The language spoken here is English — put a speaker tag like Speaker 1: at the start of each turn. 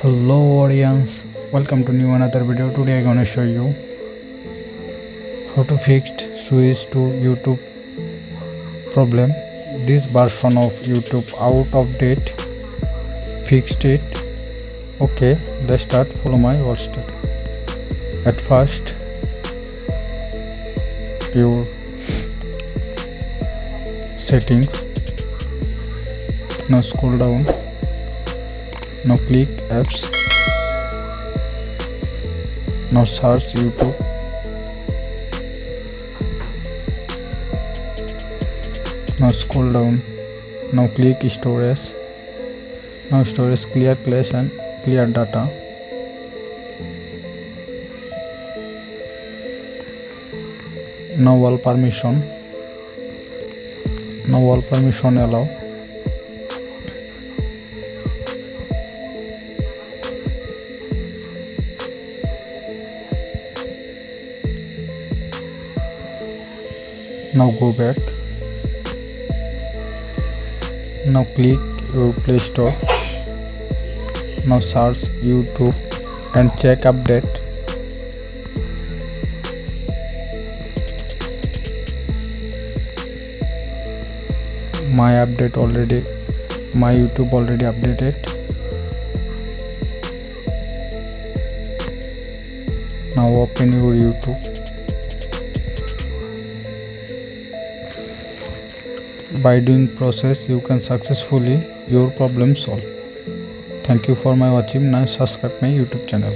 Speaker 1: Hello audience, welcome to new another video. Today I'm gonna show you how to fix switch to YouTube problem. This version of YouTube out of date, fixed it. Okay, let's start. Follow my whole step. At first, your settings. Now scroll down. Now click apps. Now search YouTube. Now scroll down. Now click storage. Now storage clear cache and clear data. Now all permission. Now all permission allow. Now go back. Now click your Play Store. Now search YouTube and check update. My YouTube already updated. Now open your YouTube. By doing process, you can successfully your problem solve. Thank you for my watching. Now subscribe my YouTube channel.